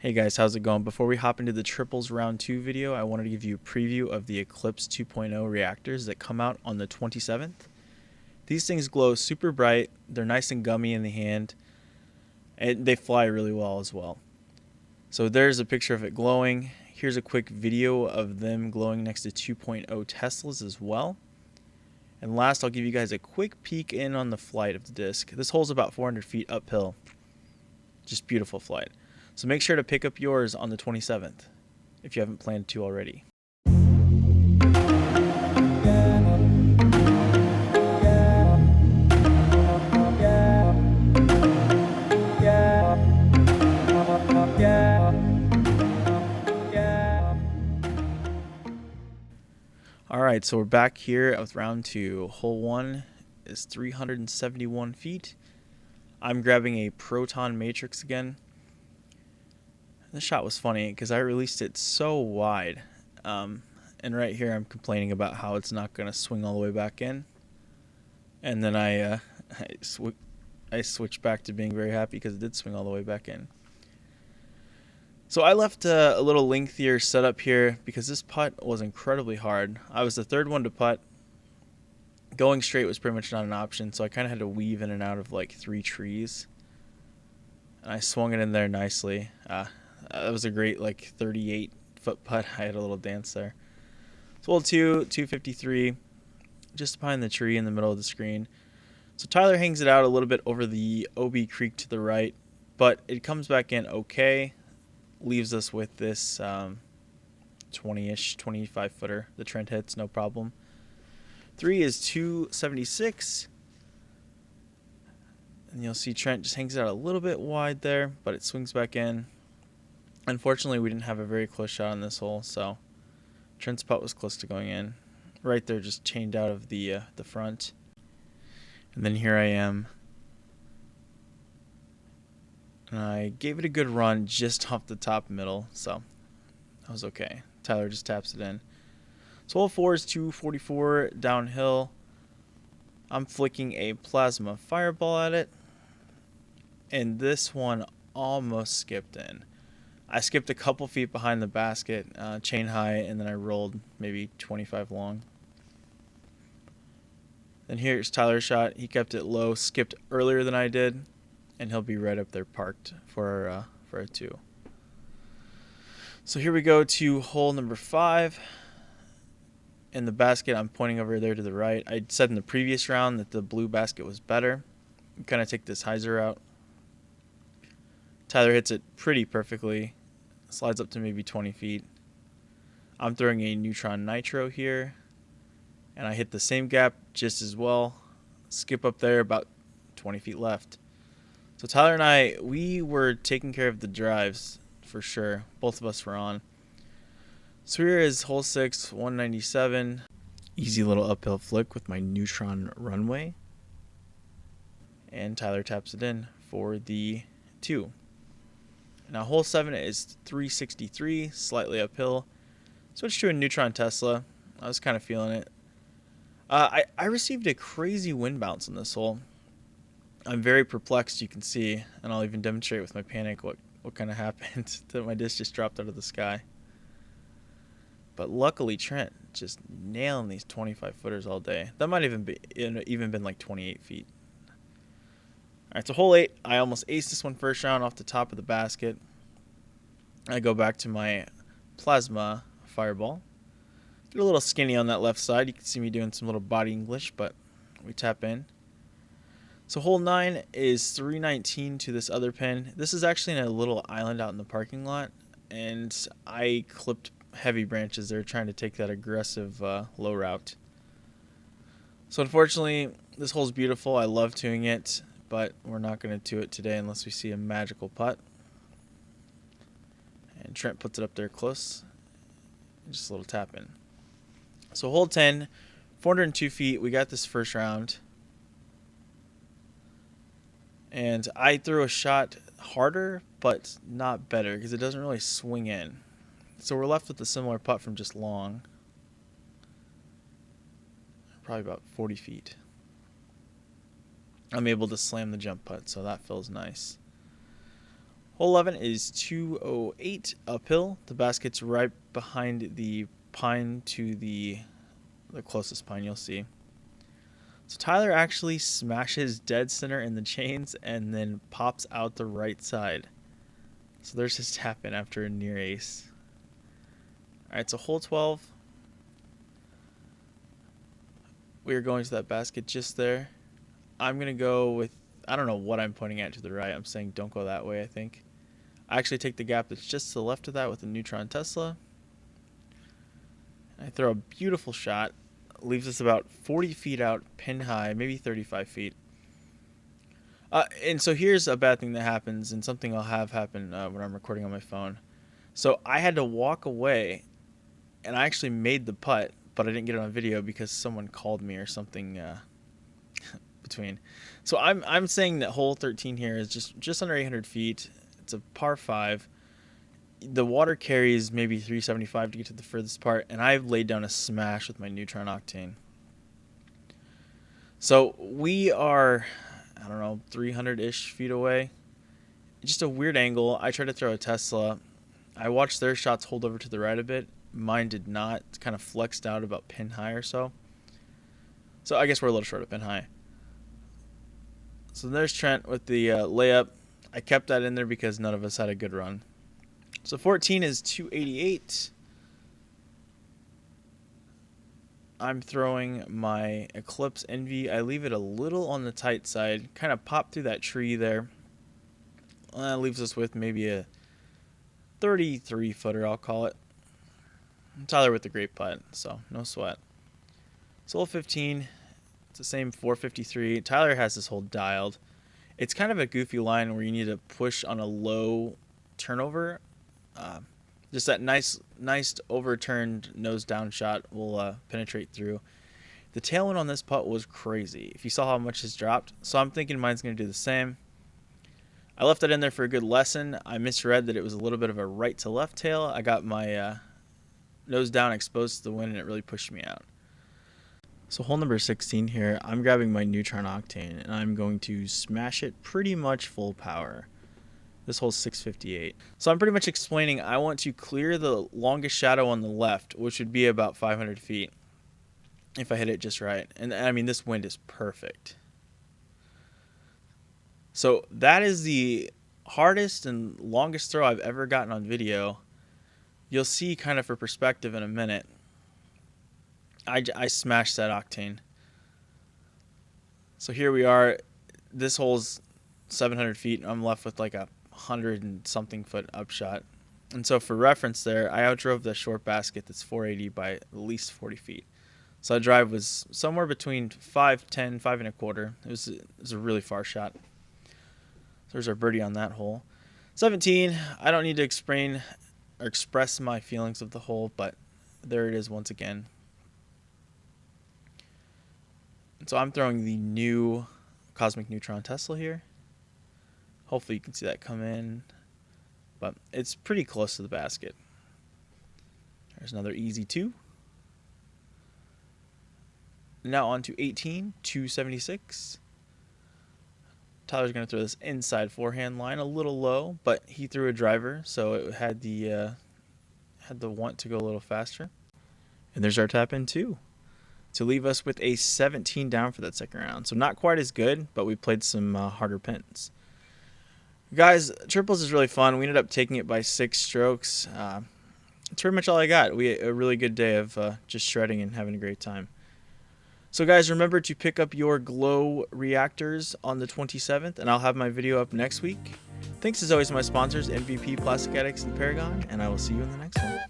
Hey guys, how's it going? Before we hop into the triples round 2 video, I wanted to give you a preview of the ECLIPSE 2.0 reactors that come out on the 27th. These things glow super bright, they're nice and gummy in the hand, and they fly really well as well. So there's a picture of it glowing. Here's a quick video of them glowing next to 2.0 Teslas as well. And last, I'll give you guys a quick peek in on the flight of the disc. This hole's about 400 feet uphill. Just beautiful flight. So make sure to pick up yours on the 27th if you haven't planned to already. Alright, so we're back here with round 2. Hole 1 is 371 feet. I'm grabbing a proton matrix again. This shot was funny because I released it so wide, and right here I'm complaining about how it's not going to swing all the way back in, and then I switched back to being very happy because it did swing all the way back in. So I left a little lengthier setup here because this putt was incredibly hard. I was the third one to putt. Going straight was pretty much not an option, so I kind of had to weave in and out of like 3 trees, and I swung it in there nicely. That was a great like 38-foot putt. I had a little dance there. So hole 2, 253, just behind the tree in the middle of the screen. So Tyler hangs it out a little bit over the OB Creek to the right, but it comes back in okay. Leaves us with this 20-ish, 25-footer. The Trent hits, no problem. 3 is 276. And you'll see Trent just hangs it out a little bit wide there, but it swings back in. Unfortunately, we didn't have a very close shot on this hole, so Trent's putt was close to going in. Right there, just chained out of the front. And then here I am. And I gave it a good run just off the top middle, so that was okay. Tyler just taps it in. So hole 4 is 244 downhill. I'm flicking a plasma fireball at it, and this one almost skipped in. I skipped a couple feet behind the basket, chain high, and then I rolled maybe 25 long. Then here's Tyler's shot. He kept it low, skipped earlier than I did, and he'll be right up there parked for a 2. So here we go to hole number 5. In the basket, I'm pointing over there to the right. I said in the previous round that the blue basket was better. Kind of take this hyzer out. Tyler hits it pretty perfectly. Slides up to maybe 20 feet. I'm throwing a neutron nitro here, and I hit the same gap just as well. Skip up there, about 20 feet left. So Tyler and I, we were taking care of the drives for sure. Both of us were on. So here is hole 6, 197. Easy little uphill flick with my neutron runway. And Tyler taps it in for the 2. Now hole 7 is 363, slightly uphill. Switched to a neutron Tesla. I was kind of feeling it. I received a crazy wind bounce on this hole. I'm very perplexed, you can see, and I'll even demonstrate with my panic what kind of happened. That my disc just dropped out of the sky. But luckily Trent just nailing these 25-footers all day. That might even been like 28 feet. Alright, so hole 8, I almost aced this one first round off the top of the basket. I go back to my plasma fireball. Get a little skinny on that left side. You can see me doing some little body English, but we tap in. So hole 9 is 319 to this other pin. This is actually in a little island out in the parking lot, and I clipped heavy branches there trying to take that aggressive low route. So unfortunately, this hole's beautiful. I love tuning it, but we're not going to tee it today unless we see a magical putt. And Trent puts it up there close. Just a little tap in. So hole 10, 402 feet. We got this first round. And I threw a shot harder, but not better because it doesn't really swing in. So we're left with a similar putt from just long. Probably about 40 feet. I'm able to slam the jump putt, so that feels nice. Hole 11 is 208 uphill. The basket's right behind the pine to the closest pine you'll see. So Tyler actually smashes dead center in the chains and then pops out the right side. So there's his tap in after a near ace. Alright, so hole 12. We are going to that basket just there. I'm going to go with, I don't know what I'm pointing at to the right. I'm saying don't go that way, I think. I actually take the gap that's just to the left of that with a neutron Tesla. I throw a beautiful shot. Leaves us about 40 feet out, pin high, maybe 35 feet. And so here's a bad thing that happens, and something I'll have happen when I'm recording on my phone. So I had to walk away, and I actually made the putt, but I didn't get it on video because someone called me or something between. So I'm saying that hole 13 here is just under 800 feet. It's a par 5. The water carries maybe 375 to get to the furthest part, and I've laid down a smash with my neutron octane. So we are, I don't know, 300-ish feet away. Just a weird angle. I tried to throw a Tesla. I watched their shots hold over to the right a bit. Mine did not. It's kind of flexed out about pin high or so. So I guess we're a little short of pin high. So there's Trent with the layup. I kept that in there because none of us had a good run. So 14 is 288. I'm throwing my Eclipse Envy. I leave it a little on the tight side. Kind of pop through that tree there. Leaves us with maybe a 33-footer, I'll call it. Tyler with the great putt, so no sweat. So hole 15, it's the same 453. Tyler has this hole dialed. It's kind of a goofy line where you need to push on a low turnover. Just that nice overturned nose down shot will penetrate through. The tailwind on this putt was crazy. If you saw how much it's dropped, so I'm thinking mine's going to do the same. I left that in there for a good lesson. I misread that it was a little bit of a right to left tail. I got my nose down exposed to the wind, and it really pushed me out. So hole number 16 here, I'm grabbing my neutron octane, and I'm going to smash it pretty much full power. This hole's 658. So I'm pretty much explaining I want to clear the longest shadow on the left, which would be about 500 feet if I hit it just right. And I mean, this wind is perfect. So that is the hardest and longest throw I've ever gotten on video. You'll see kind of for perspective in a minute. I smashed that octane. So here we are. This hole's 700 feet. And I'm left with like a 100 and something foot upshot. And so for reference there, I outdrove the short basket that's 480 by at least 40 feet. So that drive was somewhere between 5'10", 5 1/4. It was a really far shot. So there's our birdie on that hole. 17, I don't need to explain or express my feelings of the hole, but there it is once again. And so I'm throwing the new Cosmic Neutron Tesla here. Hopefully you can see that come in, but it's pretty close to the basket. There's another easy 2. Now on to 18, 276. Tyler's going to throw this inside forehand line a little low, but he threw a driver, so it had the want to go a little faster. And there's our tap in 2 to leave us with a 17 down for that second round. So not quite as good, but we played some harder pins. Guys, triples is really fun. We ended up taking it by 6 strokes. That's pretty much all I got. We had a really good day of just shredding and having a great time. So guys, remember to pick up your glow reactors on the 27th, and I'll have my video up next week. Thanks as always to my sponsors, MVP, Plastic Addicts, and Paragon, and I will see you in the next one.